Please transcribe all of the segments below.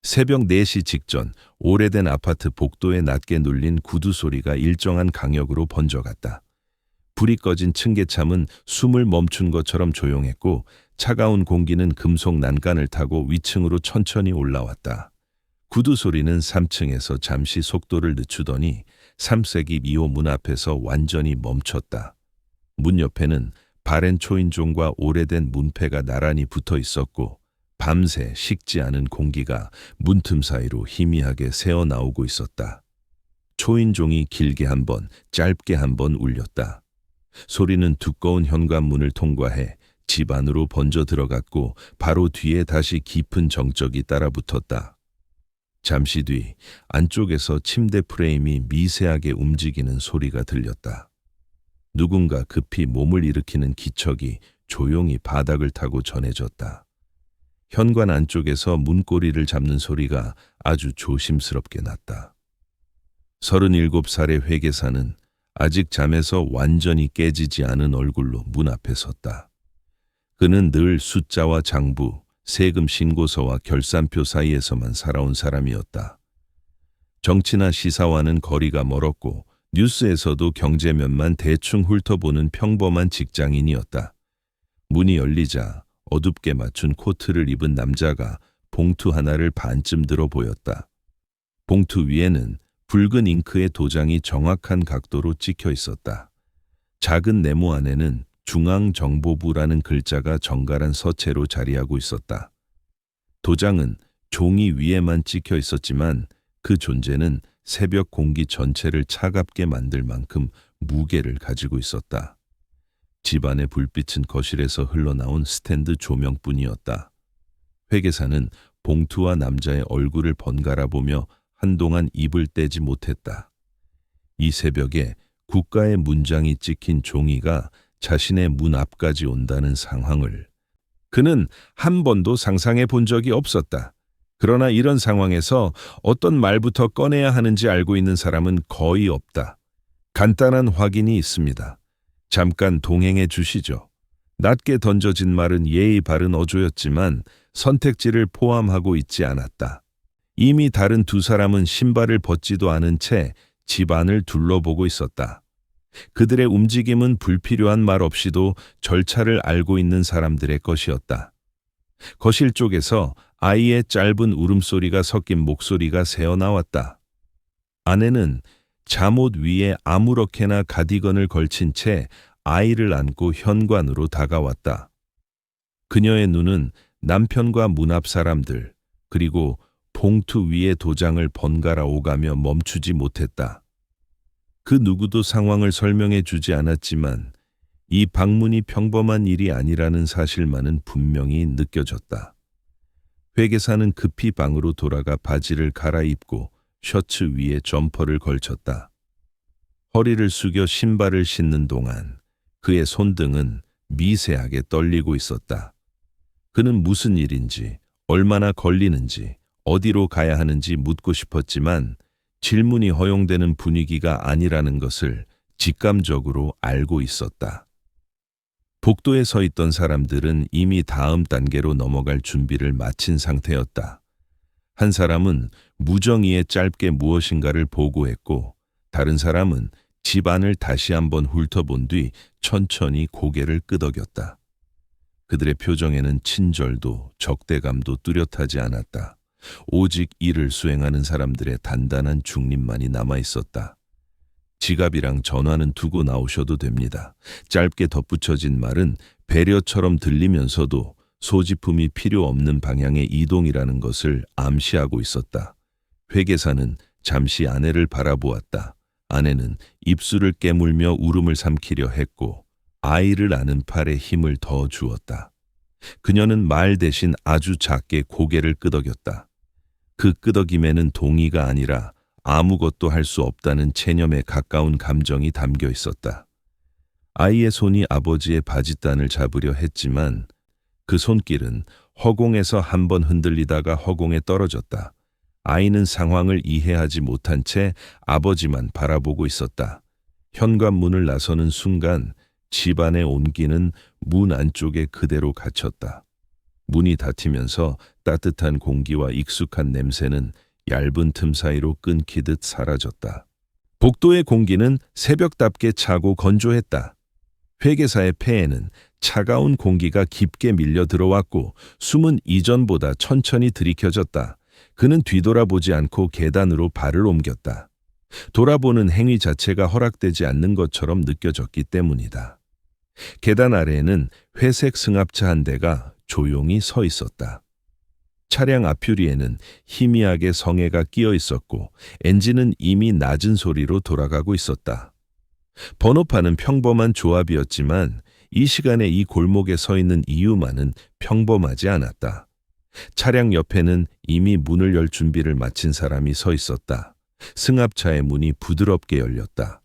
새벽 4시 직전 오래된 아파트 복도에 낮게 눌린 구두 소리가 일정한 강역으로 번져갔다. 불이 꺼진 층계참은 숨을 멈춘 것처럼 조용했고 차가운 공기는 금속 난간을 타고 위층으로 천천히 올라왔다. 구두 소리는 3층에서 잠시 속도를 늦추더니 3세기 2호 문 앞에서 완전히 멈췄다. 문 옆에는 바렌 초인종과 오래된 문패가 나란히 붙어 있었고 밤새 식지 않은 공기가 문틈 사이로 희미하게 새어나오고 있었다. 초인종이 길게 한 번, 짧게 한 번 울렸다. 소리는 두꺼운 현관문을 통과해 집 안으로 번져 들어갔고 바로 뒤에 다시 깊은 정적이 따라붙었다. 잠시 뒤 안쪽에서 침대 프레임이 미세하게 움직이는 소리가 들렸다. 누군가 급히 몸을 일으키는 기척이 조용히 바닥을 타고 전해졌다. 현관 안쪽에서 문고리를 잡는 소리가 아주 조심스럽게 났다. 37살의 회계사는 아직 잠에서 완전히 깨지지 않은 얼굴로 문 앞에 섰다. 그는 늘 숫자와 장부, 세금 신고서와 결산표 사이에서만 살아온 사람이었다. 정치나 시사와는 거리가 멀었고 뉴스에서도 경제면만 대충 훑어보는 평범한 직장인이었다. 문이 열리자 어둡게 맞춘 코트를 입은 남자가 봉투 하나를 반쯤 들어 보였다. 봉투 위에는 붉은 잉크의 도장이 정확한 각도로 찍혀 있었다. 작은 네모 안에는 중앙정보부라는 글자가 정갈한 서체로 자리하고 있었다. 도장은 종이 위에만 찍혀 있었지만 그 존재는 새벽 공기 전체를 차갑게 만들 만큼 무게를 가지고 있었다. 집안의 불빛은 거실에서 흘러나온 스탠드 조명뿐이었다. 회계사는 봉투와 남자의 얼굴을 번갈아 보며 한동안 입을 떼지 못했다. 이 새벽에 국가의 문장이 찍힌 종이가 자신의 문 앞까지 온다는 상황을 그는 한 번도 상상해 본 적이 없었다. 그러나 이런 상황에서 어떤 말부터 꺼내야 하는지 알고 있는 사람은 거의 없다. 간단한 확인이 있습니다. 잠깐 동행해 주시죠. 낮게 던져진 말은 예의 바른 어조였지만 선택지를 포함하고 있지 않았다. 이미 다른 두 사람은 신발을 벗지도 않은 채 집 안을 둘러보고 있었다. 그들의 움직임은 불필요한 말 없이도 절차를 알고 있는 사람들의 것이었다. 거실 쪽에서 아이의 짧은 울음소리가 섞인 목소리가 새어나왔다. 아내는 잠옷 위에 아무렇게나 가디건을 걸친 채 아이를 안고 현관으로 다가왔다. 그녀의 눈은 남편과 문 앞 사람들, 그리고 봉투 위에 도장을 번갈아 오가며 멈추지 못했다. 그 누구도 상황을 설명해 주지 않았지만 이 방문이 평범한 일이 아니라는 사실만은 분명히 느껴졌다. 회계사는 급히 방으로 돌아가 바지를 갈아입고 셔츠 위에 점퍼를 걸쳤다. 허리를 숙여 신발을 신는 동안 그의 손등은 미세하게 떨리고 있었다. 그는 무슨 일인지, 얼마나 걸리는지, 어디로 가야 하는지 묻고 싶었지만 질문이 허용되는 분위기가 아니라는 것을 직감적으로 알고 있었다. 복도에 서 있던 사람들은 이미 다음 단계로 넘어갈 준비를 마친 상태였다. 한 사람은 무정의에 짧게 무엇인가를 보고했고 다른 사람은 집 안을 다시 한번 훑어본 뒤 천천히 고개를 끄덕였다. 그들의 표정에는 친절도 적대감도 뚜렷하지 않았다. 오직 일을 수행하는 사람들의 단단한 중립만이 남아있었다. 지갑이랑 전화는 두고 나오셔도 됩니다. 짧게 덧붙여진 말은 배려처럼 들리면서도 소지품이 필요 없는 방향의 이동이라는 것을 암시하고 있었다. 회계사는 잠시 아내를 바라보았다. 아내는 입술을 깨물며 울음을 삼키려 했고 아이를 안은 팔에 힘을 더 주었다. 그녀는 말 대신 아주 작게 고개를 끄덕였다. 그 끄덕임에는 동의가 아니라 아무것도 할 수 없다는 체념에 가까운 감정이 담겨 있었다. 아이의 손이 아버지의 바짓단을 잡으려 했지만 그 손길은 허공에서 한번 흔들리다가 허공에 떨어졌다. 아이는 상황을 이해하지 못한 채 아버지만 바라보고 있었다. 현관문을 나서는 순간 집안의 온기는 문 안쪽에 그대로 갇혔다. 문이 닫히면서 따뜻한 공기와 익숙한 냄새는 얇은 틈 사이로 끊기듯 사라졌다. 복도의 공기는 새벽답게 차고 건조했다. 회계사의 폐에는 차가운 공기가 깊게 밀려 들어왔고 숨은 이전보다 천천히 들이켜졌다. 그는 뒤돌아보지 않고 계단으로 발을 옮겼다. 돌아보는 행위 자체가 허락되지 않는 것처럼 느껴졌기 때문이다. 계단 아래에는 회색 승합차 한 대가 조용히 서 있었다. 차량 앞유리에는 희미하게 성에가 끼어 있었고 엔진은 이미 낮은 소리로 돌아가고 있었다. 번호판은 평범한 조합이었지만 이 시간에 이 골목에 서 있는 이유만은 평범하지 않았다. 차량 옆에는 이미 문을 열 준비를 마친 사람이 서 있었다. 승합차의 문이 부드럽게 열렸다.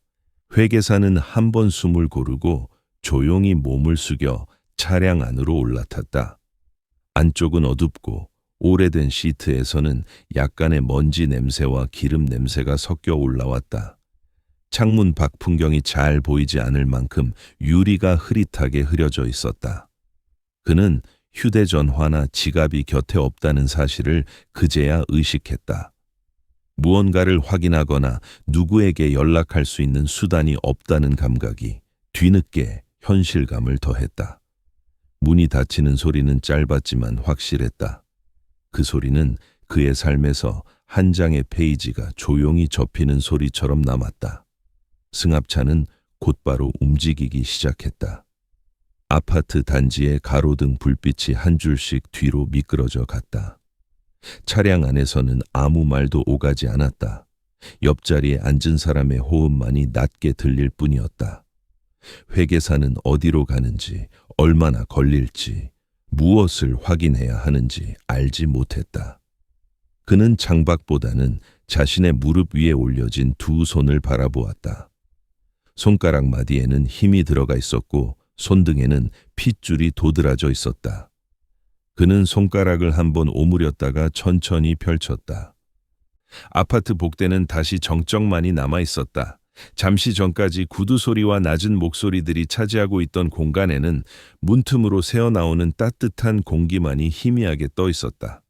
회계사는 한 번 숨을 고르고 조용히 몸을 숙여 차량 안으로 올라탔다. 안쪽은 어둡고 오래된 시트에서는 약간의 먼지 냄새와 기름 냄새가 섞여 올라왔다. 창문 밖 풍경이 잘 보이지 않을 만큼 유리가 흐릿하게 흐려져 있었다. 그는 휴대전화나 지갑이 곁에 없다는 사실을 그제야 의식했다. 무언가를 확인하거나 누구에게 연락할 수 있는 수단이 없다는 감각이 뒤늦게 현실감을 더했다. 문이 닫히는 소리는 짧았지만 확실했다. 그 소리는 그의 삶에서 한 장의 페이지가 조용히 접히는 소리처럼 남았다. 승합차는 곧바로 움직이기 시작했다. 아파트 단지의 가로등 불빛이 한 줄씩 뒤로 미끄러져 갔다. 차량 안에서는 아무 말도 오가지 않았다. 옆자리에 앉은 사람의 호흡만이 낮게 들릴 뿐이었다. 회계사는 어디로 가는지, 얼마나 걸릴지, 무엇을 확인해야 하는지 알지 못했다. 그는 창밖보다는 자신의 무릎 위에 올려진 두 손을 바라보았다. 손가락 마디에는 힘이 들어가 있었고 손등에는 핏줄이 도드라져 있었다. 그는 손가락을 한번 오므렸다가 천천히 펼쳤다. 아파트 복대는 다시 정적만이 남아 있었다. 잠시 전까지 구두 소리와 낮은 목소리들이 차지하고 있던 공간에는 문틈으로 새어나오는 따뜻한 공기만이 희미하게 떠 있었다.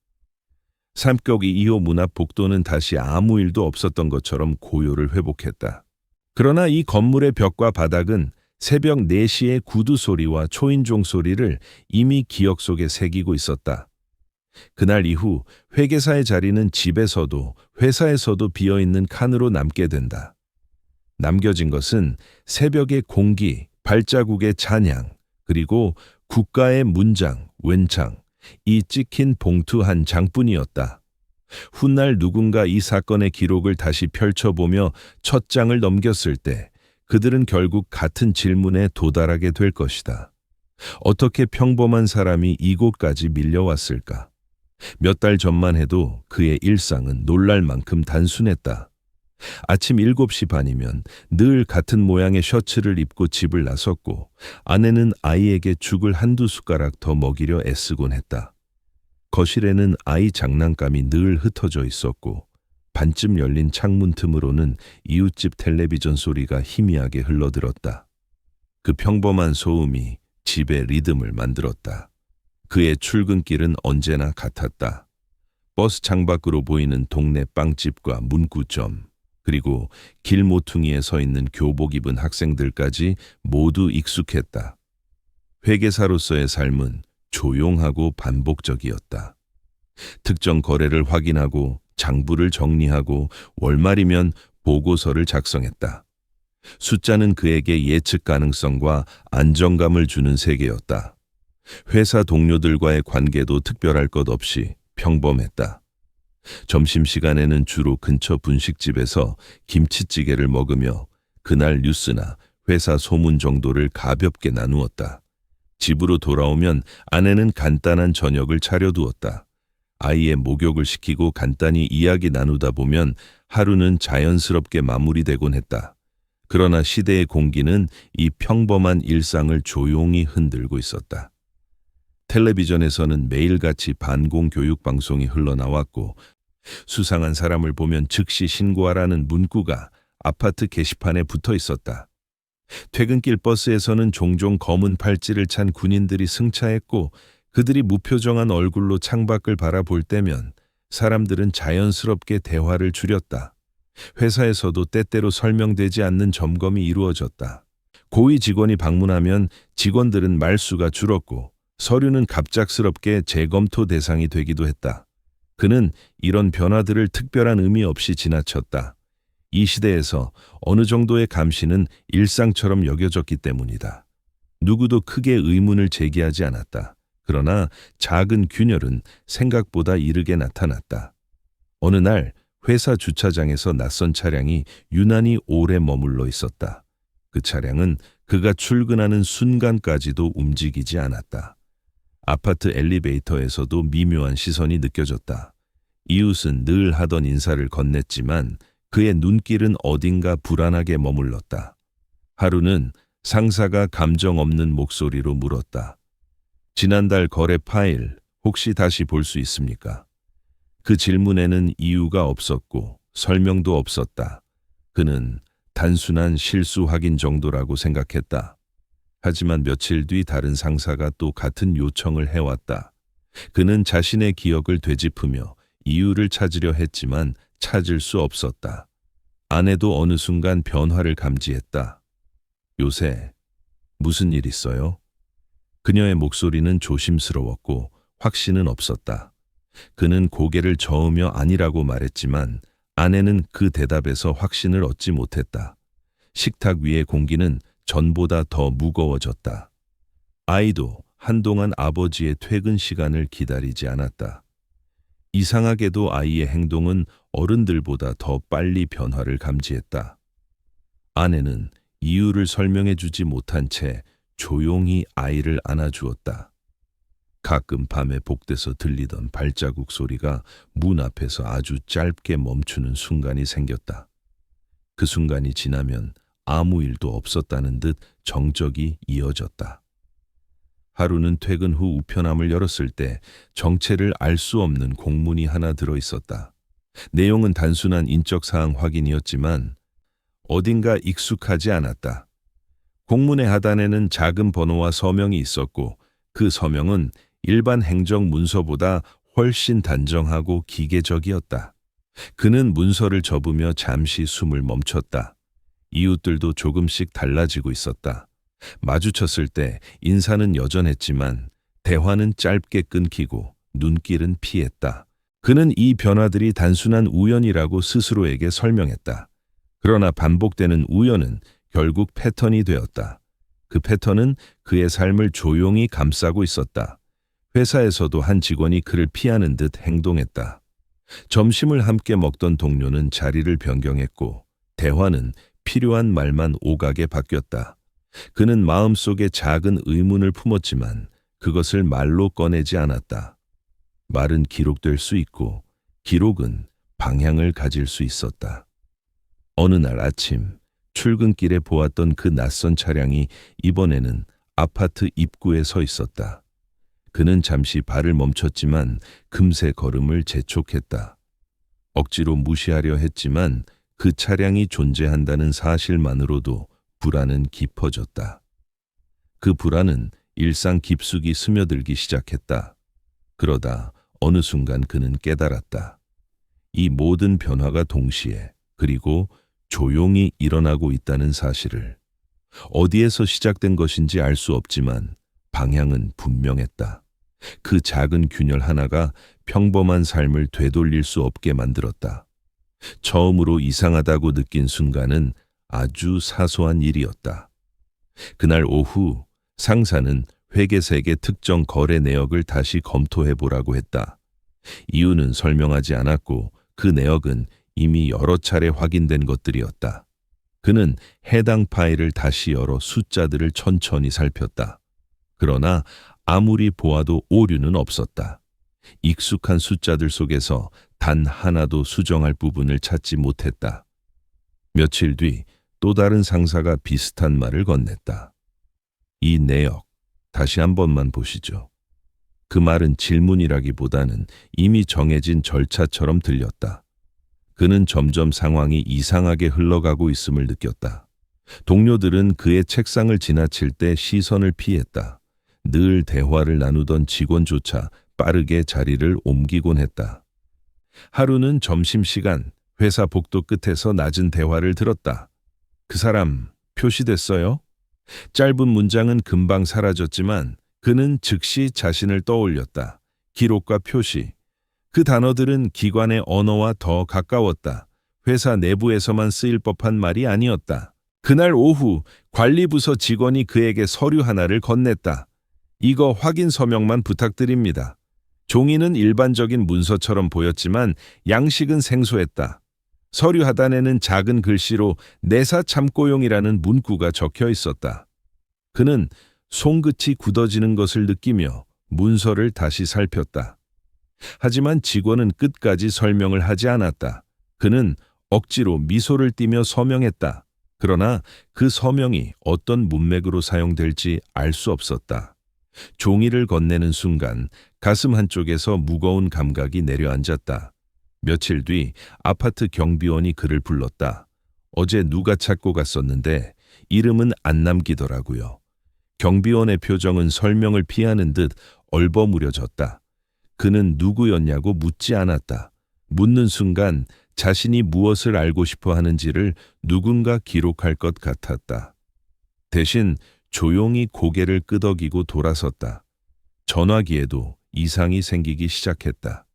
산격이 2호 문 앞 복도는 다시 아무 일도 없었던 것처럼 고요를 회복했다. 그러나 이 건물의 벽과 바닥은 새벽 4시의 구두 소리와 초인종 소리를 이미 기억 속에 새기고 있었다. 그날 이후 회계사의 자리는 집에서도 회사에서도 비어있는 칸으로 남게 된다. 남겨진 것은 새벽의 공기, 발자국의 잔향, 그리고 국가의 문장, 웬창, 이 찍힌 봉투 한 장뿐이었다. 훗날 누군가 이 사건의 기록을 다시 펼쳐보며 첫 장을 넘겼을 때 그들은 결국 같은 질문에 도달하게 될 것이다. 어떻게 평범한 사람이 이곳까지 밀려왔을까? 몇 달 전만 해도 그의 일상은 놀랄 만큼 단순했다. 아침 7시 반이면 늘 같은 모양의 셔츠를 입고 집을 나섰고 아내는 아이에게 죽을 한두 숟가락 더 먹이려 애쓰곤 했다. 거실에는 아이 장난감이 늘 흩어져 있었고 반쯤 열린 창문 틈으로는 이웃집 텔레비전 소리가 희미하게 흘러들었다. 그 평범한 소음이 집의 리듬을 만들었다. 그의 출근길은 언제나 같았다. 버스 창밖으로 보이는 동네 빵집과 문구점, 그리고 길 모퉁이에 서 있는 교복 입은 학생들까지 모두 익숙했다. 회계사로서의 삶은 조용하고 반복적이었다. 특정 거래를 확인하고 장부를 정리하고 월말이면 보고서를 작성했다. 숫자는 그에게 예측 가능성과 안정감을 주는 세계였다. 회사 동료들과의 관계도 특별할 것 없이 평범했다. 점심시간에는 주로 근처 분식집에서 김치찌개를 먹으며 그날 뉴스나 회사 소문 정도를 가볍게 나누었다. 집으로 돌아오면 아내는 간단한 저녁을 차려두었다. 아이의 목욕을 시키고 간단히 이야기 나누다 보면 하루는 자연스럽게 마무리되곤 했다. 그러나 시대의 공기는 이 평범한 일상을 조용히 흔들고 있었다. 텔레비전에서는 매일같이 반공 교육 방송이 흘러나왔고 수상한 사람을 보면 즉시 신고하라는 문구가 아파트 게시판에 붙어 있었다. 퇴근길 버스에서는 종종 검은 팔찌를 찬 군인들이 승차했고 그들이 무표정한 얼굴로 창밖을 바라볼 때면 사람들은 자연스럽게 대화를 줄였다. 회사에서도 때때로 설명되지 않는 점검이 이루어졌다. 고위 직원이 방문하면 직원들은 말수가 줄었고 서류는 갑작스럽게 재검토 대상이 되기도 했다. 그는 이런 변화들을 특별한 의미 없이 지나쳤다. 이 시대에서 어느 정도의 감시는 일상처럼 여겨졌기 때문이다. 누구도 크게 의문을 제기하지 않았다. 그러나 작은 균열은 생각보다 이르게 나타났다. 어느 날 회사 주차장에서 낯선 차량이 유난히 오래 머물러 있었다. 그 차량은 그가 출근하는 순간까지도 움직이지 않았다. 아파트 엘리베이터에서도 미묘한 시선이 느껴졌다. 이웃은 늘 하던 인사를 건넸지만 그의 눈길은 어딘가 불안하게 머물렀다. 하루는 상사가 감정 없는 목소리로 물었다. 지난달 거래 파일 혹시 다시 볼 수 있습니까? 그 질문에는 이유가 없었고 설명도 없었다. 그는 단순한 실수 확인 정도라고 생각했다. 하지만 며칠 뒤 다른 상사가 또 같은 요청을 해왔다. 그는 자신의 기억을 되짚으며 이유를 찾으려 했지만 찾을 수 없었다. 아내도 어느 순간 변화를 감지했다. 요새 무슨 일 있어요? 그녀의 목소리는 조심스러웠고 확신은 없었다. 그는 고개를 저으며 아니라고 말했지만 아내는 그 대답에서 확신을 얻지 못했다. 식탁 위의 공기는 전보다 더 무거워졌다. 아이도 한동안 아버지의 퇴근 시간을 기다리지 않았다. 이상하게도 아이의 행동은 어른들보다 더 빨리 변화를 감지했다. 아내는 이유를 설명해 주지 못한 채 조용히 아이를 안아주었다. 가끔 밤에 복대서 들리던 발자국 소리가 문 앞에서 아주 짧게 멈추는 순간이 생겼다. 그 순간이 지나면 아무 일도 없었다는 듯 정적이 이어졌다. 하루는 퇴근 후 우편함을 열었을 때 정체를 알 수 없는 공문이 하나 들어 있었다. 내용은 단순한 인적사항 확인이었지만 어딘가 익숙하지 않았다. 공문의 하단에는 작은 번호와 서명이 있었고 그 서명은 일반 행정 문서보다 훨씬 단정하고 기계적이었다. 그는 문서를 접으며 잠시 숨을 멈췄다. 이웃들도 조금씩 달라지고 있었다. 마주쳤을 때 인사는 여전했지만 대화는 짧게 끊기고 눈길은 피했다. 그는 이 변화들이 단순한 우연이라고 스스로에게 설명했다. 그러나 반복되는 우연은 결국 패턴이 되었다. 그 패턴은 그의 삶을 조용히 감싸고 있었다. 회사에서도 한 직원이 그를 피하는 듯 행동했다. 점심을 함께 먹던 동료는 자리를 변경했고 대화는 필요한 말만 오가게 바뀌었다. 그는 마음속에 작은 의문을 품었지만 그것을 말로 꺼내지 않았다. 말은 기록될 수 있고 기록은 방향을 가질 수 있었다. 어느 날 아침 출근길에 보았던 그 낯선 차량이 이번에는 아파트 입구에 서 있었다. 그는 잠시 발을 멈췄지만 금세 걸음을 재촉했다. 억지로 무시하려 했지만 그 차량이 존재한다는 사실만으로도 불안은 깊어졌다. 그 불안은 일상 깊숙이 스며들기 시작했다. 그러다 어느 순간 그는 깨달았다. 이 모든 변화가 동시에 그리고 조용히 일어나고 있다는 사실을. 어디에서 시작된 것인지 알 수 없지만 방향은 분명했다. 그 작은 균열 하나가 평범한 삶을 되돌릴 수 없게 만들었다. 처음으로 이상하다고 느낀 순간은 아주 사소한 일이었다. 그날 오후 상사는 회계색의 특정 거래 내역을 다시 검토해 보라고 했다. 이유는 설명하지 않았고 그 내역은 이미 여러 차례 확인된 것들이었다. 그는 해당 파일을 다시 열어 숫자들을 천천히 살폈다. 그러나 아무리 보아도 오류는 없었다. 익숙한 숫자들 속에서 단 하나도 수정할 부분을 찾지 못했다. 며칠 뒤 또 다른 상사가 비슷한 말을 건넸다. 이 내역 다시 한 번만 보시죠. 그 말은 질문이라기보다는 이미 정해진 절차처럼 들렸다. 그는 점점 상황이 이상하게 흘러가고 있음을 느꼈다. 동료들은 그의 책상을 지나칠 때 시선을 피했다. 늘 대화를 나누던 직원조차 빠르게 자리를 옮기곤 했다. 하루는 점심시간 회사 복도 끝에서 낮은 대화를 들었다. 그 사람 표시됐어요? 짧은 문장은 금방 사라졌지만 그는 즉시 자신을 떠올렸다. 기록과 표시. 그 단어들은 기관의 언어와 더 가까웠다. 회사 내부에서만 쓰일 법한 말이 아니었다. 그날 오후 관리부서 직원이 그에게 서류 하나를 건넸다. 이거 확인 서명만 부탁드립니다. 종이는 일반적인 문서처럼 보였지만 양식은 생소했다. 서류 하단에는 작은 글씨로 내사 참고용이라는 문구가 적혀 있었다. 그는 손끝이 굳어지는 것을 느끼며 문서를 다시 살폈다. 하지만 직원은 끝까지 설명을 하지 않았다. 그는 억지로 미소를 띠며 서명했다. 그러나 그 서명이 어떤 문맥으로 사용될지 알 수 없었다. 종이를 건네는 순간 가슴 한쪽에서 무거운 감각이 내려앉았다. 며칠 뒤 아파트 경비원이 그를 불렀다. 어제 누가 찾고 갔었는데 이름은 안 남기더라고요. 경비원의 표정은 설명을 피하는 듯 얼버무려졌다. 그는 누구였냐고 묻지 않았다. 묻는 순간 자신이 무엇을 알고 싶어 하는지를 누군가 기록할 것 같았다. 대신 조용히 고개를 끄덕이고 돌아섰다. 전화기에도 이상이 생기기 시작했다.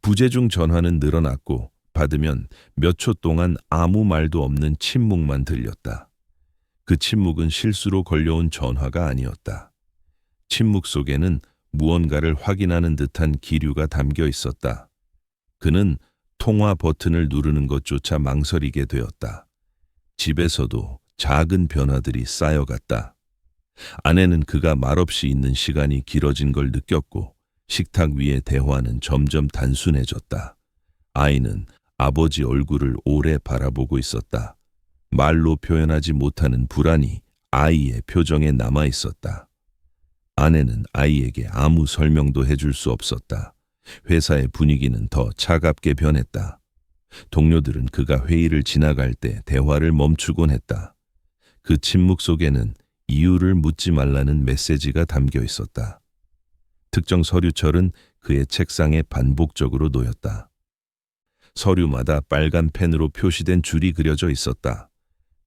부재중 전화는 늘어났고 받으면 몇 초 동안 아무 말도 없는 침묵만 들렸다. 그 침묵은 실수로 걸려온 전화가 아니었다. 침묵 속에는 무언가를 확인하는 듯한 기류가 담겨 있었다. 그는 통화 버튼을 누르는 것조차 망설이게 되었다. 집에서도 작은 변화들이 쌓여갔다. 아내는 그가 말없이 있는 시간이 길어진 걸 느꼈고 식탁 위의 대화는 점점 단순해졌다. 아이는 아버지 얼굴을 오래 바라보고 있었다. 말로 표현하지 못하는 불안이 아이의 표정에 남아 있었다. 아내는 아이에게 아무 설명도 해줄 수 없었다. 회사의 분위기는 더 차갑게 변했다. 동료들은 그가 회의를 지나갈 때 대화를 멈추곤 했다. 그 침묵 속에는 이유를 묻지 말라는 메시지가 담겨 있었다. 특정 서류철은 그의 책상에 반복적으로 놓였다. 서류마다 빨간 펜으로 표시된 줄이 그려져 있었다.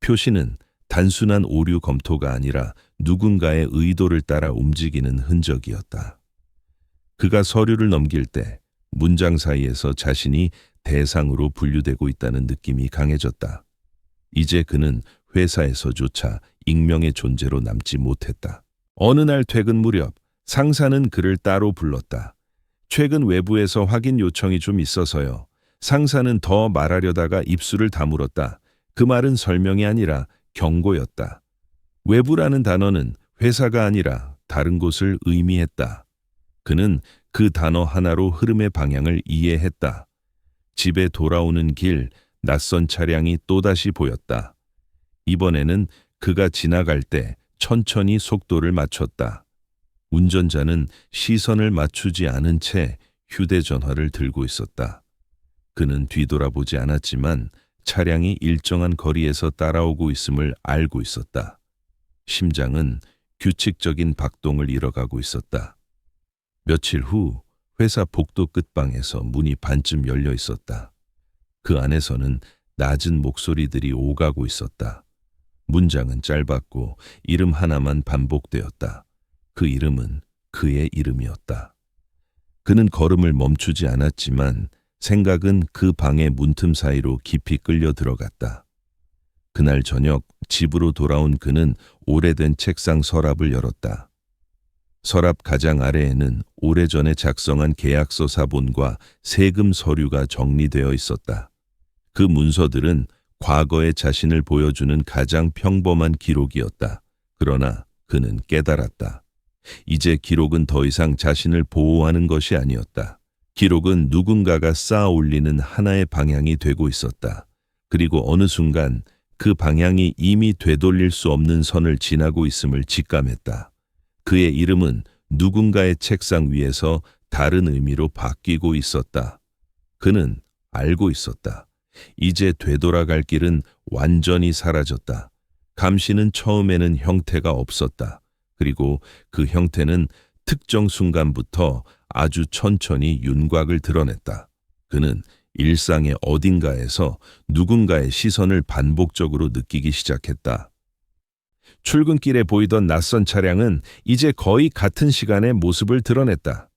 표시는 단순한 오류 검토가 아니라 누군가의 의도를 따라 움직이는 흔적이었다. 그가 서류를 넘길 때 문장 사이에서 자신이 대상으로 분류되고 있다는 느낌이 강해졌다. 이제 그는 회사에서조차 익명의 존재로 남지 못했다. 어느 날 퇴근 무렵 상사는 그를 따로 불렀다. 최근 외부에서 확인 요청이 좀 있어서요. 상사는 더 말하려다가 입술을 다물었다. 그 말은 설명이 아니라 경고였다. 외부라는 단어는 회사가 아니라 다른 곳을 의미했다. 그는 그 단어 하나로 흐름의 방향을 이해했다. 집에 돌아오는 길, 낯선 차량이 또다시 보였다. 이번에는 그가 지나갈 때 천천히 속도를 맞췄다. 운전자는 시선을 맞추지 않은 채 휴대전화를 들고 있었다. 그는 뒤돌아보지 않았지만 차량이 일정한 거리에서 따라오고 있음을 알고 있었다. 심장은 규칙적인 박동을 이뤄가고 있었다. 며칠 후 회사 복도 끝방에서 문이 반쯤 열려 있었다. 그 안에서는 낮은 목소리들이 오가고 있었다. 문장은 짧았고 이름 하나만 반복되었다. 그 이름은 그의 이름이었다. 그는 걸음을 멈추지 않았지만 생각은 그 방의 문틈 사이로 깊이 끌려 들어갔다. 그날 저녁 집으로 돌아온 그는 오래된 책상 서랍을 열었다. 서랍 가장 아래에는 오래전에 작성한 계약서 사본과 세금 서류가 정리되어 있었다. 그 문서들은 과거의 자신을 보여주는 가장 평범한 기록이었다. 그러나 그는 깨달았다. 이제 기록은 더 이상 자신을 보호하는 것이 아니었다. 기록은 누군가가 쌓아 올리는 하나의 방향이 되고 있었다. 그리고 어느 순간 그 방향이 이미 되돌릴 수 없는 선을 지나고 있음을 직감했다. 그의 이름은 누군가의 책상 위에서 다른 의미로 바뀌고 있었다. 그는 알고 있었다. 이제 되돌아갈 길은 완전히 사라졌다. 감시는 처음에는 형태가 없었다. 그리고 그 형태는 특정 순간부터 아주 천천히 윤곽을 드러냈다. 그는 일상의 어딘가에서 누군가의 시선을 반복적으로 느끼기 시작했다. 출근길에 보이던 낯선 차량은 이제 거의 같은 시간에 모습을 드러냈다.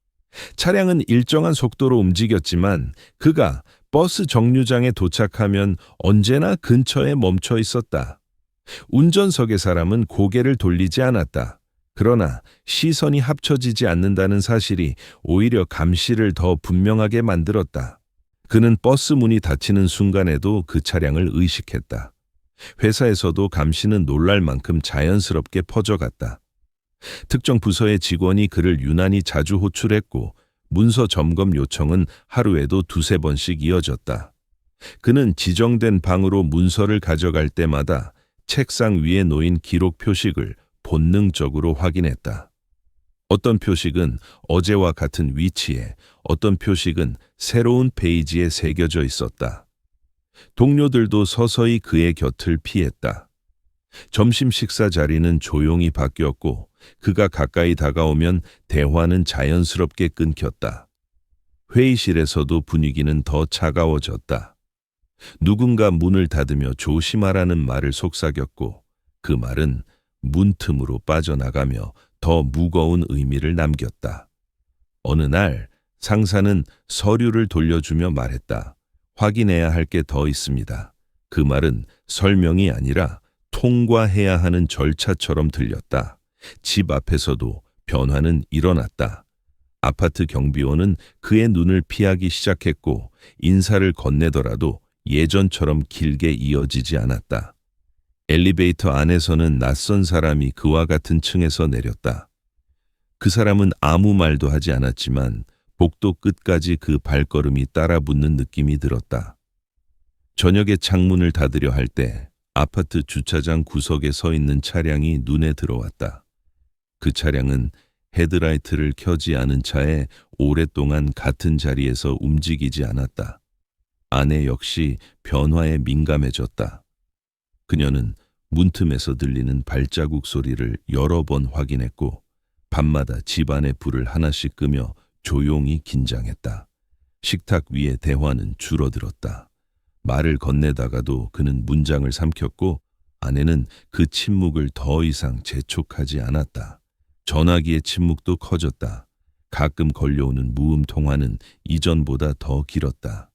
차량은 일정한 속도로 움직였지만 그가 버스 정류장에 도착하면 언제나 근처에 멈춰 있었다. 운전석의 사람은 고개를 돌리지 않았다. 그러나 시선이 합쳐지지 않는다는 사실이 오히려 감시를 더 분명하게 만들었다. 그는 버스 문이 닫히는 순간에도 그 차량을 의식했다. 회사에서도 감시는 놀랄 만큼 자연스럽게 퍼져갔다. 특정 부서의 직원이 그를 유난히 자주 호출했고 문서 점검 요청은 하루에도 두세 번씩 이어졌다. 그는 지정된 방으로 문서를 가져갈 때마다 책상 위에 놓인 기록 표식을 본능적으로 확인했다. 어떤 표식은 어제와 같은 위치에, 어떤 표식은 새로운 페이지에 새겨져 있었다. 동료들도 서서히 그의 곁을 피했다. 점심 식사 자리는 조용히 바뀌었고 그가 가까이 다가오면 대화는 자연스럽게 끊겼다. 회의실에서도 분위기는 더 차가워졌다. 누군가 문을 닫으며 조심하라는 말을 속삭였고 그 말은 문틈으로 빠져나가며 더 무거운 의미를 남겼다. 어느 날 상사는 서류를 돌려주며 말했다. 확인해야 할 게 더 있습니다. 그 말은 설명이 아니라 통과해야 하는 절차처럼 들렸다. 집 앞에서도 변화는 일어났다. 아파트 경비원은 그의 눈을 피하기 시작했고 인사를 건네더라도 예전처럼 길게 이어지지 않았다. 엘리베이터 안에서는 낯선 사람이 그와 같은 층에서 내렸다. 그 사람은 아무 말도 하지 않았지만 복도 끝까지 그 발걸음이 따라 붙는 느낌이 들었다. 저녁에 창문을 닫으려 할 때 아파트 주차장 구석에 서 있는 차량이 눈에 들어왔다. 그 차량은 헤드라이트를 켜지 않은 차에 오랫동안 같은 자리에서 움직이지 않았다. 아내 역시 변화에 민감해졌다. 그녀는 문틈에서 들리는 발자국 소리를 여러 번 확인했고 밤마다 집안의 불을 하나씩 끄며 조용히 긴장했다. 식탁 위의 대화는 줄어들었다. 말을 건네다가도 그는 문장을 삼켰고 아내는 그 침묵을 더 이상 재촉하지 않았다. 전화기의 침묵도 커졌다. 가끔 걸려오는 무음 통화는 이전보다 더 길었다.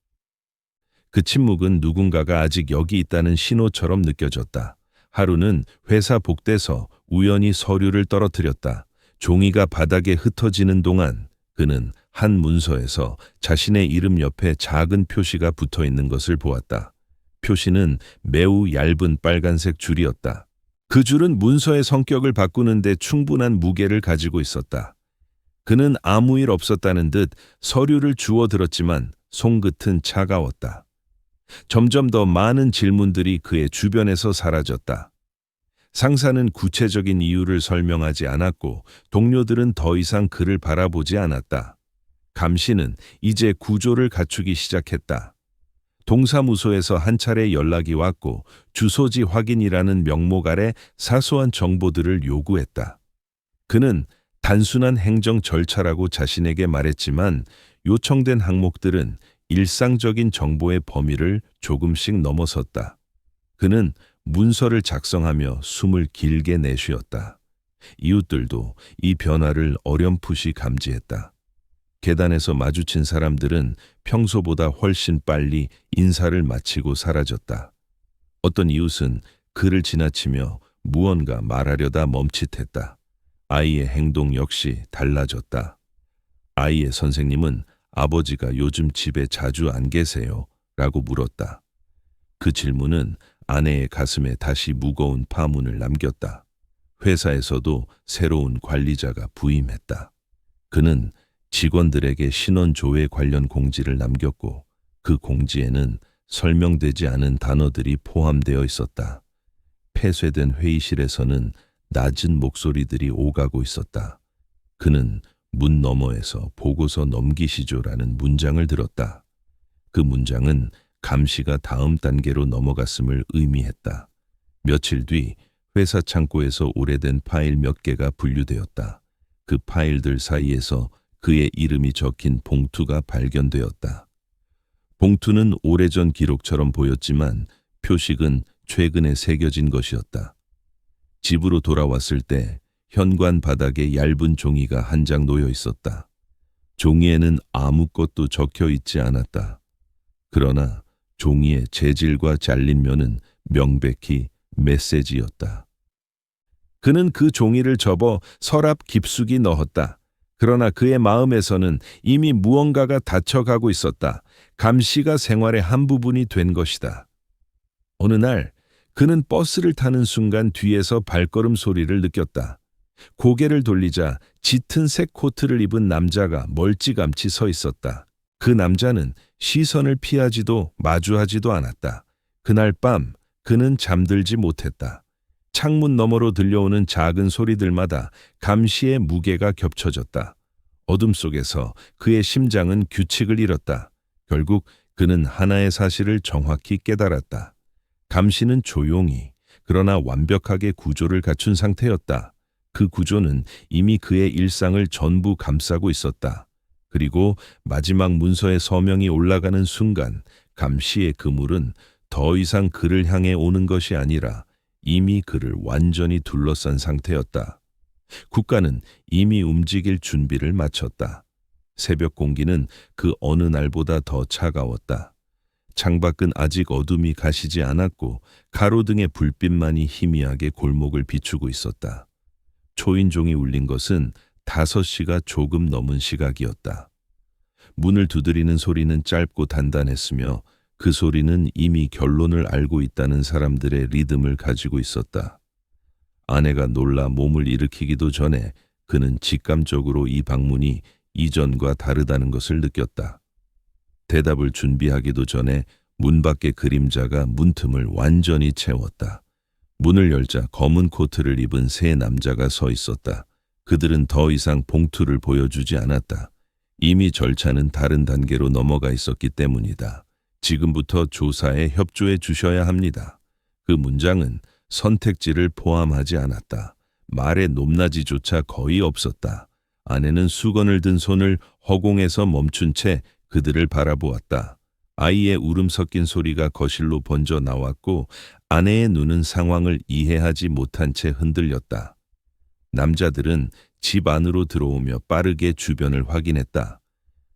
그 침묵은 누군가가 아직 여기 있다는 신호처럼 느껴졌다. 하루는 회사 복대서 우연히 서류를 떨어뜨렸다. 종이가 바닥에 흩어지는 동안 그는 한 문서에서 자신의 이름 옆에 작은 표시가 붙어 있는 것을 보았다. 표시는 매우 얇은 빨간색 줄이었다. 그 줄은 문서의 성격을 바꾸는데 충분한 무게를 가지고 있었다. 그는 아무 일 없었다는 듯 서류를 주워들었지만 손끝은 차가웠다. 점점 더 많은 질문들이 그의 주변에서 사라졌다. 상사는 구체적인 이유를 설명하지 않았고 동료들은 더 이상 그를 바라보지 않았다. 감시는 이제 구조를 갖추기 시작했다. 동사무소에서 한 차례 연락이 왔고 주소지 확인이라는 명목 아래 사소한 정보들을 요구했다. 그는 단순한 행정 절차라고 자신에게 말했지만 요청된 항목들은 일상적인 정보의 범위를 조금씩 넘어섰다. 그는 문서를 작성하며 숨을 길게 내쉬었다. 이웃들도 이 변화를 어렴풋이 감지했다. 계단에서 마주친 사람들은 평소보다 훨씬 빨리 인사를 마치고 사라졌다. 어떤 이웃은 그를 지나치며 무언가 말하려다 멈칫했다. 아이의 행동 역시 달라졌다. 아이의 선생님은 아버지가 요즘 집에 자주 안 계세요? 라고 물었다. 그 질문은 아내의 가슴에 다시 무거운 파문을 남겼다. 회사에서도 새로운 관리자가 부임했다. 그는 직원들에게 신원 조회 관련 공지를 남겼고 그 공지에는 설명되지 않은 단어들이 포함되어 있었다. 폐쇄된 회의실에서는 낮은 목소리들이 오가고 있었다. 그는 문 너머에서 보고서 넘기시죠라는 문장을 들었다. 그 문장은 감시가 다음 단계로 넘어갔음을 의미했다. 며칠 뒤 회사 창고에서 오래된 파일 몇 개가 분류되었다. 그 파일들 사이에서 그의 이름이 적힌 봉투가 발견되었다. 봉투는 오래전 기록처럼 보였지만 표식은 최근에 새겨진 것이었다. 집으로 돌아왔을 때 현관 바닥에 얇은 종이가 한 장 놓여 있었다. 종이에는 아무것도 적혀 있지 않았다. 그러나 종이의 재질과 잘린 면은 명백히 메시지였다. 그는 그 종이를 접어 서랍 깊숙이 넣었다. 그러나 그의 마음에서는 이미 무언가가 닫혀가고 있었다. 감시가 생활의 한 부분이 된 것이다. 어느 날 그는 버스를 타는 순간 뒤에서 발걸음 소리를 느꼈다. 고개를 돌리자 짙은 색 코트를 입은 남자가 멀찌감치 서 있었다. 그 남자는 시선을 피하지도 마주하지도 않았다. 그날 밤 그는 잠들지 못했다. 창문 너머로 들려오는 작은 소리들마다 감시의 무게가 겹쳐졌다. 어둠 속에서 그의 심장은 규칙을 잃었다. 결국 그는 하나의 사실을 정확히 깨달았다. 감시는 조용히 그러나 완벽하게 구조를 갖춘 상태였다. 그 구조는 이미 그의 일상을 전부 감싸고 있었다. 그리고 마지막 문서의 서명이 올라가는 순간 감시의 그물은 더 이상 그를 향해 오는 것이 아니라 이미 그를 완전히 둘러싼 상태였다. 국가는 이미 움직일 준비를 마쳤다. 새벽 공기는 그 어느 날보다 더 차가웠다. 창밖은 아직 어둠이 가시지 않았고 가로등의 불빛만이 희미하게 골목을 비추고 있었다. 초인종이 울린 것은 5시가 조금 넘은 시각이었다. 문을 두드리는 소리는 짧고 단단했으며 그 소리는 이미 결론을 알고 있다는 사람들의 리듬을 가지고 있었다. 아내가 놀라 몸을 일으키기도 전에 그는 직감적으로 이 방문이 이전과 다르다는 것을 느꼈다. 대답을 준비하기도 전에 문 밖의 그림자가 문틈을 완전히 채웠다. 문을 열자 검은 코트를 입은 세 남자가 서 있었다. 그들은 더 이상 봉투를 보여주지 않았다. 이미 절차는 다른 단계로 넘어가 있었기 때문이다. 지금부터 조사에 협조해 주셔야 합니다. 그 문장은 선택지를 포함하지 않았다. 말의 높낮이조차 거의 없었다. 아내는 수건을 든 손을 허공에서 멈춘 채 그들을 바라보았다. 아이의 울음 섞인 소리가 거실로 번져 나왔고 아내의 눈은 상황을 이해하지 못한 채 흔들렸다. 남자들은 집 안으로 들어오며 빠르게 주변을 확인했다.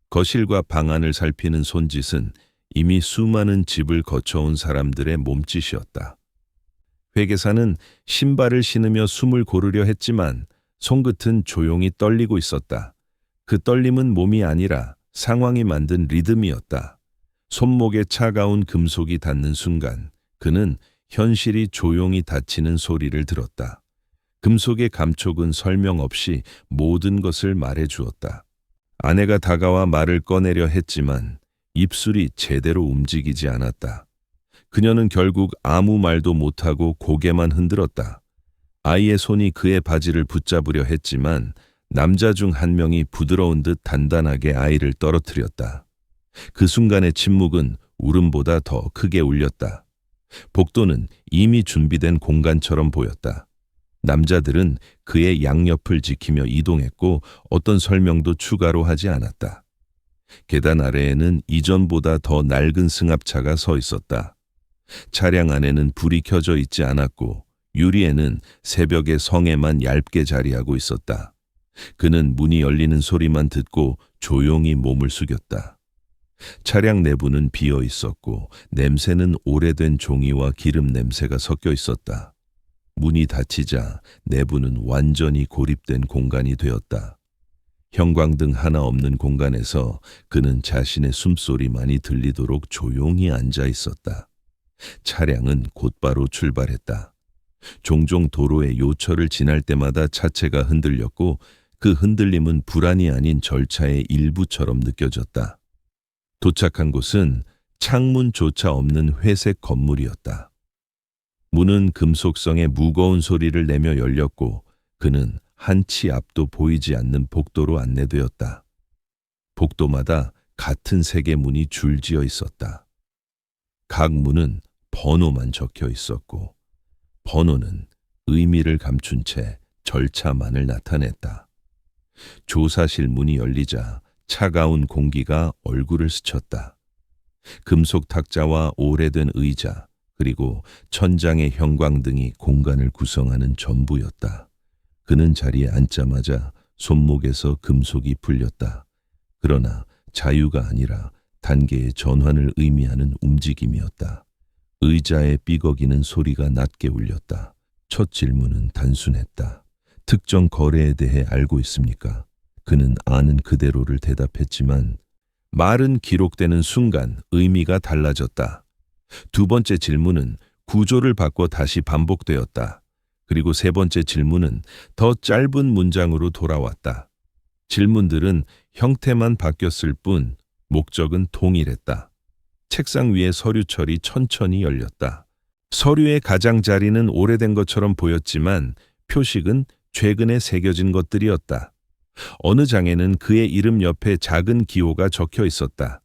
거실과 방 안을 살피는 손짓은 이미 수많은 집을 거쳐온 사람들의 몸짓이었다. 회계사는 신발을 신으며 숨을 고르려 했지만 손끝은 조용히 떨리고 있었다. 그 떨림은 몸이 아니라 상황이 만든 리듬이었다. 손목에 차가운 금속이 닿는 순간 그는 현실이 조용히 닫히는 소리를 들었다. 금속의 감촉은 설명 없이 모든 것을 말해주었다. 아내가 다가와 말을 꺼내려 했지만 입술이 제대로 움직이지 않았다. 그녀는 결국 아무 말도 못하고 고개만 흔들었다. 아이의 손이 그의 바지를 붙잡으려 했지만 남자 중 한 명이 부드러운 듯 단단하게 아이를 떨어뜨렸다. 그 순간의 침묵은 울음보다 더 크게 울렸다. 복도는 이미 준비된 공간처럼 보였다. 남자들은 그의 양옆을 지키며 이동했고 어떤 설명도 추가로 하지 않았다. 계단 아래에는 이전보다 더 낡은 승합차가 서 있었다. 차량 안에는 불이 켜져 있지 않았고 유리에는 새벽의 성에만 얇게 자리하고 있었다. 그는 문이 열리는 소리만 듣고 조용히 몸을 숙였다. 차량 내부는 비어 있었고 냄새는 오래된 종이와 기름 냄새가 섞여 있었다. 문이 닫히자 내부는 완전히 고립된 공간이 되었다. 형광등 하나 없는 공간에서 그는 자신의 숨소리만이 들리도록 조용히 앉아 있었다. 차량은 곧바로 출발했다. 종종 도로의 요철을 지날 때마다 차체가 흔들렸고 그 흔들림은 불안이 아닌 절차의 일부처럼 느껴졌다. 도착한 곳은 창문조차 없는 회색 건물이었다. 문은 금속성의 무거운 소리를 내며 열렸고 그는 한 치 앞도 보이지 않는 복도로 안내되었다. 복도마다 같은 색의 문이 줄지어 있었다. 각 문은 번호만 적혀 있었고 번호는 의미를 감춘 채 절차만을 나타냈다. 조사실 문이 열리자 차가운 공기가 얼굴을 스쳤다. 금속 탁자와 오래된 의자, 그리고 천장의 형광등이 공간을 구성하는 전부였다. 그는 자리에 앉자마자 손목에서 금속이 풀렸다. 그러나 자유가 아니라 단계의 전환을 의미하는 움직임이었다. 의자에 삐걱이는 소리가 낮게 울렸다. 첫 질문은 단순했다. 특정 거래에 대해 알고 있습니까? 그는 아는 그대로를 대답했지만 말은 기록되는 순간 의미가 달라졌다. 두 번째 질문은 구조를 바꿔 다시 반복되었다. 그리고 세 번째 질문은 더 짧은 문장으로 돌아왔다. 질문들은 형태만 바뀌었을 뿐 목적은 동일했다. 책상 위에 서류철이 천천히 열렸다. 서류의 가장자리는 오래된 것처럼 보였지만 표식은 최근에 새겨진 것들이었다. 어느 장에는 그의 이름 옆에 작은 기호가 적혀 있었다.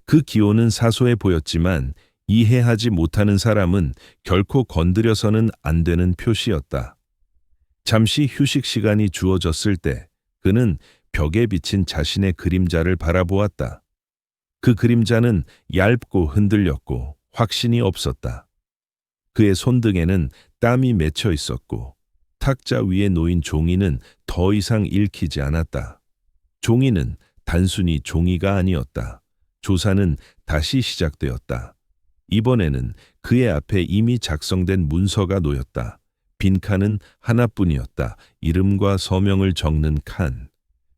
그 기호는 사소해 보였지만 이해하지 못하는 사람은 결코 건드려서는 안 되는 표시였다. 잠시 휴식 시간이 주어졌을 때 그는 벽에 비친 자신의 그림자를 바라보았다. 그 그림자는 얇고 흔들렸고 확신이 없었다. 그의 손등에는 땀이 맺혀 있었고 탁자 위에 놓인 종이는 더 이상 읽히지 않았다. 종이는 단순히 종이가 아니었다. 조사는 다시 시작되었다. 이번에는 그의 앞에 이미 작성된 문서가 놓였다. 빈칸은 하나뿐이었다. 이름과 서명을 적는 칸.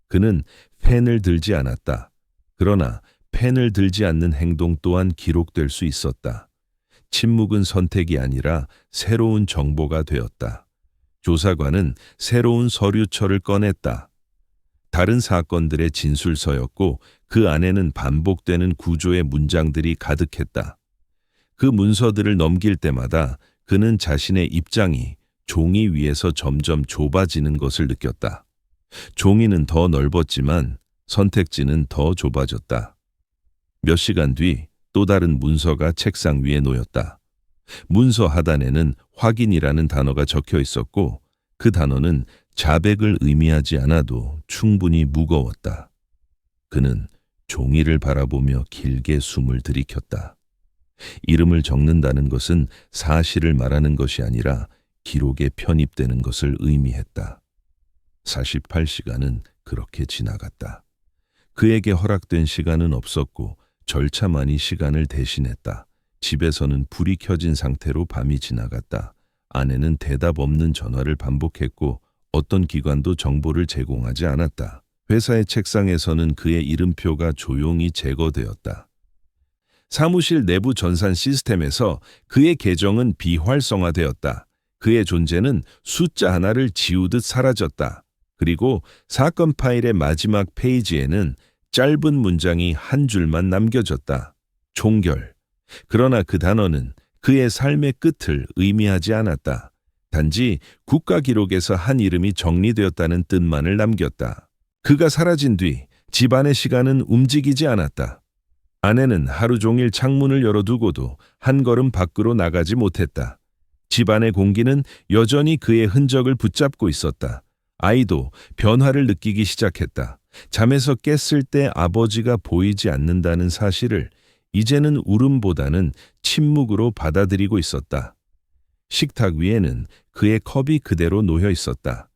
그는 펜을 들지 않았다. 그러나 펜을 들지 않는 행동 또한 기록될 수 있었다. 침묵은 선택이 아니라 새로운 정보가 되었다. 조사관은 새로운 서류철을 꺼냈다. 다른 사건들의 진술서였고 그 안에는 반복되는 구조의 문장들이 가득했다. 그 문서들을 넘길 때마다 그는 자신의 입장이 종이 위에서 점점 좁아지는 것을 느꼈다. 종이는 더 넓었지만 선택지는 더 좁아졌다. 몇 시간 뒤 또 다른 문서가 책상 위에 놓였다. 문서 하단에는 확인이라는 단어가 적혀 있었고 그 단어는 자백을 의미하지 않아도 충분히 무거웠다. 그는 종이를 바라보며 길게 숨을 들이켰다. 이름을 적는다는 것은 사실을 말하는 것이 아니라 기록에 편입되는 것을 의미했다. 48시간은 그렇게 지나갔다. 그에게 허락된 시간은 없었고 절차만이 시간을 대신했다. 집에서는 불이 켜진 상태로 밤이 지나갔다. 아내는 대답 없는 전화를 반복했고 어떤 기관도 정보를 제공하지 않았다. 회사의 책상에서는 그의 이름표가 조용히 제거되었다. 사무실 내부 전산 시스템에서 그의 계정은 비활성화되었다. 그의 존재는 숫자 하나를 지우듯 사라졌다. 그리고 사건 파일의 마지막 페이지에는 짧은 문장이 한 줄만 남겨졌다. 종결. 그러나 그 단어는 그의 삶의 끝을 의미하지 않았다. 단지 국가 기록에서 한 이름이 정리되었다는 뜻만을 남겼다. 그가 사라진 뒤 집안의 시간은 움직이지 않았다. 아내는 하루 종일 창문을 열어두고도 한 걸음 밖으로 나가지 못했다. 집안의 공기는 여전히 그의 흔적을 붙잡고 있었다. 아이도 변화를 느끼기 시작했다. 잠에서 깼을 때 아버지가 보이지 않는다는 사실을 이제는 울음보다는 침묵으로 받아들이고 있었다. 식탁 위에는 그의 컵이 그대로 놓여 있었다.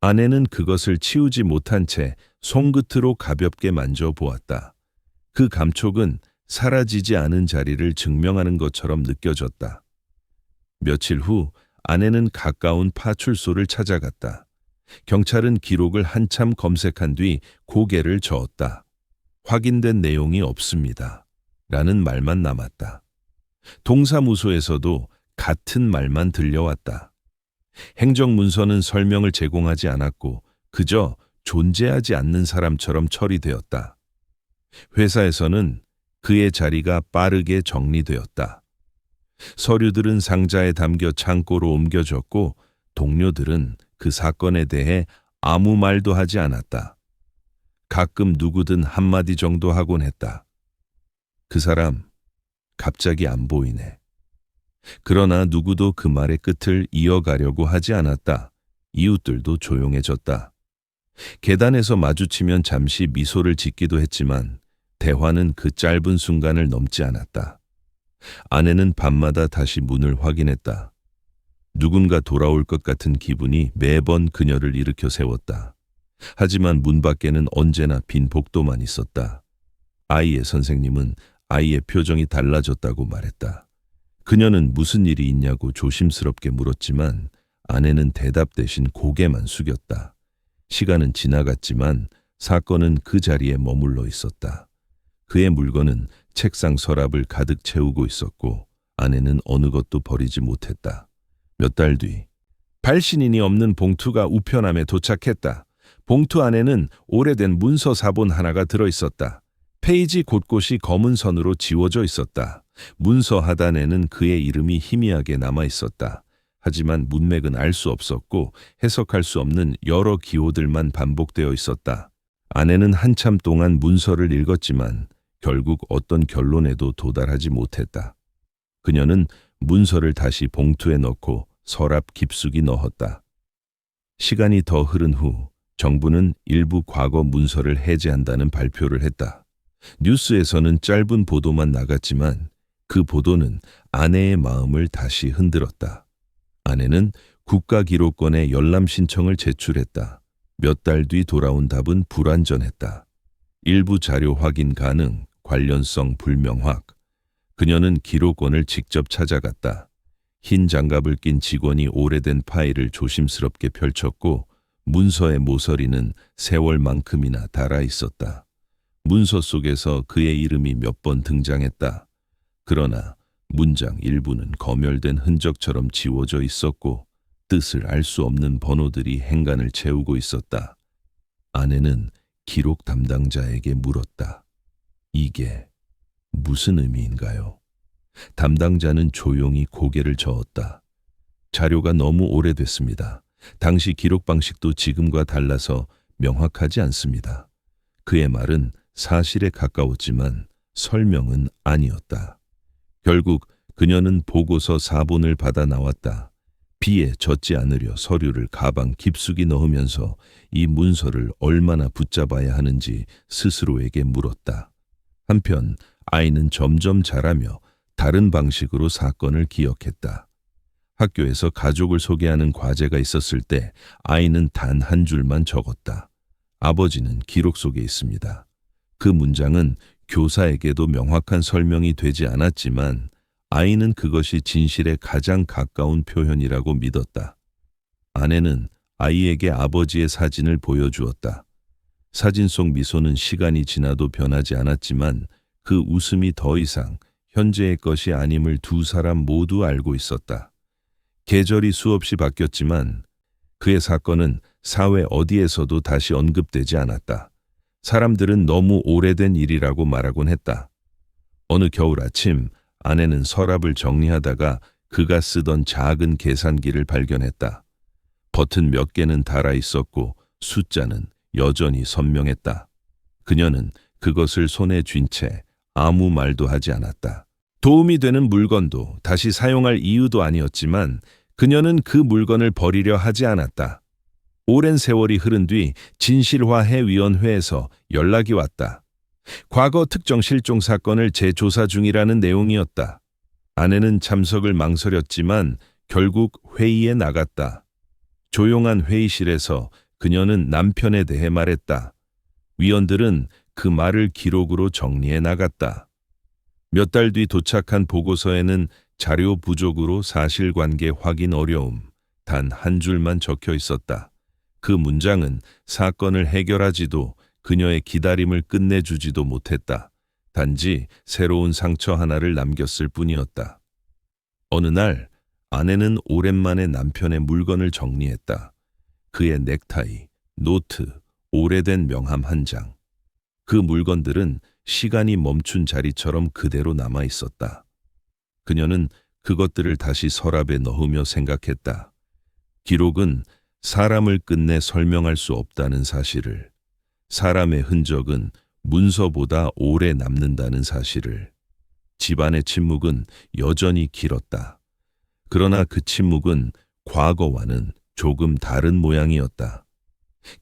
아내는 그것을 치우지 못한 채 손끝으로 가볍게 만져보았다. 그 감촉은 사라지지 않은 자리를 증명하는 것처럼 느껴졌다. 며칠 후 아내는 가까운 파출소를 찾아갔다. 경찰은 기록을 한참 검색한 뒤 고개를 저었다. 확인된 내용이 없습니다. 라는 말만 남았다. 동사무소에서도 같은 말만 들려왔다. 행정문서는 설명을 제공하지 않았고 그저 존재하지 않는 사람처럼 처리되었다. 회사에서는 그의 자리가 빠르게 정리되었다. 서류들은 상자에 담겨 창고로 옮겨졌고 동료들은 그 사건에 대해 아무 말도 하지 않았다. 가끔 누구든 한마디 정도 하곤 했다. 그 사람 갑자기 안 보이네. 그러나 누구도 그 말의 끝을 이어가려고 하지 않았다. 이웃들도 조용해졌다. 계단에서 마주치면 잠시 미소를 짓기도 했지만 대화는 그 짧은 순간을 넘지 않았다. 아내는 밤마다 다시 문을 확인했다. 누군가 돌아올 것 같은 기분이 매번 그녀를 일으켜 세웠다. 하지만 문 밖에는 언제나 빈 복도만 있었다. 아이의 선생님은 아이의 표정이 달라졌다고 말했다. 그녀는 무슨 일이 있냐고 조심스럽게 물었지만 아내는 대답 대신 고개만 숙였다. 시간은 지나갔지만 사건은 그 자리에 머물러 있었다. 그의 물건은 책상 서랍을 가득 채우고 있었고 아내는 어느 것도 버리지 못했다. 몇 달 뒤, 발신인이 없는 봉투가 우편함에 도착했다. 봉투 안에는 오래된 문서 사본 하나가 들어있었다. 페이지 곳곳이 검은 선으로 지워져 있었다. 문서 하단에는 그의 이름이 희미하게 남아 있었다. 하지만 문맥은 알 수 없었고 해석할 수 없는 여러 기호들만 반복되어 있었다. 아내는 한참 동안 문서를 읽었지만 결국 어떤 결론에도 도달하지 못했다. 그녀는 문서를 다시 봉투에 넣고 서랍 깊숙이 넣었다. 시간이 더 흐른 후 정부는 일부 과거 문서를 해제한다는 발표를 했다. 뉴스에서는 짧은 보도만 나갔지만 그 보도는 아내의 마음을 다시 흔들었다. 아내는 국가기록원에 열람 신청을 제출했다. 몇 달 뒤 돌아온 답은 불완전했다. 일부 자료 확인 가능, 관련성 불명확. 그녀는 기록원을 직접 찾아갔다. 흰 장갑을 낀 직원이 오래된 파일을 조심스럽게 펼쳤고 문서의 모서리는 세월만큼이나 닳아 있었다. 문서 속에서 그의 이름이 몇 번 등장했다. 그러나 문장 일부는 검열된 흔적처럼 지워져 있었고 뜻을 알 수 없는 번호들이 행간을 채우고 있었다. 아내는 기록 담당자에게 물었다. 이게 무슨 의미인가요? 담당자는 조용히 고개를 저었다. 자료가 너무 오래됐습니다. 당시 기록 방식도 지금과 달라서 명확하지 않습니다. 그의 말은 사실에 가까웠지만 설명은 아니었다. 결국 그녀는 보고서 4본을 받아 나왔다. 비에 젖지 않으려 서류를 가방 깊숙이 넣으면서 이 문서를 얼마나 붙잡아야 하는지 스스로에게 물었다. 한편 아이는 점점 자라며 다른 방식으로 사건을 기억했다. 학교에서 가족을 소개하는 과제가 있었을 때 아이는 단 한 줄만 적었다. 아버지는 기록 속에 있습니다. 그 문장은 교사에게도 명확한 설명이 되지 않았지만 아이는 그것이 진실에 가장 가까운 표현이라고 믿었다. 아내는 아이에게 아버지의 사진을 보여주었다. 사진 속 미소는 시간이 지나도 변하지 않았지만 그 웃음이 더 이상 현재의 것이 아님을 두 사람 모두 알고 있었다. 계절이 수없이 바뀌었지만 그의 사건은 사회 어디에서도 다시 언급되지 않았다. 사람들은 너무 오래된 일이라고 말하곤 했다. 어느 겨울 아침 아내는 서랍을 정리하다가 그가 쓰던 작은 계산기를 발견했다. 버튼 몇 개는 달아 있었고 숫자는 여전히 선명했다. 그녀는 그것을 손에 쥔 채 아무 말도 하지 않았다. 도움이 되는 물건도 다시 사용할 이유도 아니었지만 그녀는 그 물건을 버리려 하지 않았다. 오랜 세월이 흐른 뒤 진실화해위원회에서 연락이 왔다. 과거 특정 실종 사건을 재조사 중이라는 내용이었다. 아내는 참석을 망설였지만 결국 회의에 나갔다. 조용한 회의실에서 그녀는 남편에 대해 말했다. 위원들은 그 말을 기록으로 정리해 나갔다. 몇 달 뒤 도착한 보고서에는 자료 부족으로 사실관계 확인 어려움, 단 한 줄만 적혀 있었다. 그 문장은 사건을 해결하지도 그녀의 기다림을 끝내주지도 못했다. 단지 새로운 상처 하나를 남겼을 뿐이었다. 어느 날 아내는 오랜만에 남편의 물건을 정리했다. 그의 넥타이, 노트, 오래된 명함 한 장. 그 물건들은 시간이 멈춘 자리처럼 그대로 남아 있었다. 그녀는 그것들을 다시 서랍에 넣으며 생각했다. 기록은 사람을 끝내 설명할 수 없다는 사실을, 사람의 흔적은 문서보다 오래 남는다는 사실을. 집안의 침묵은 여전히 길었다. 그러나 그 침묵은 과거와는 조금 다른 모양이었다.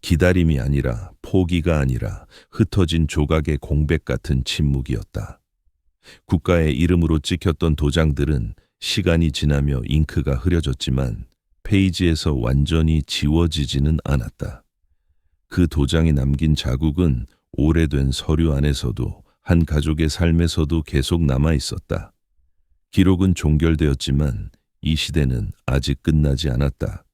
기다림이 아니라 포기가 아니라 흩어진 조각의 공백 같은 침묵이었다. 국가의 이름으로 찍혔던 도장들은 시간이 지나며 잉크가 흐려졌지만 페이지에서 완전히 지워지지는 않았다. 그 도장이 남긴 자국은 오래된 서류 안에서도 한 가족의 삶에서도 계속 남아 있었다. 기록은 종결되었지만 이 시대는 아직 끝나지 않았다.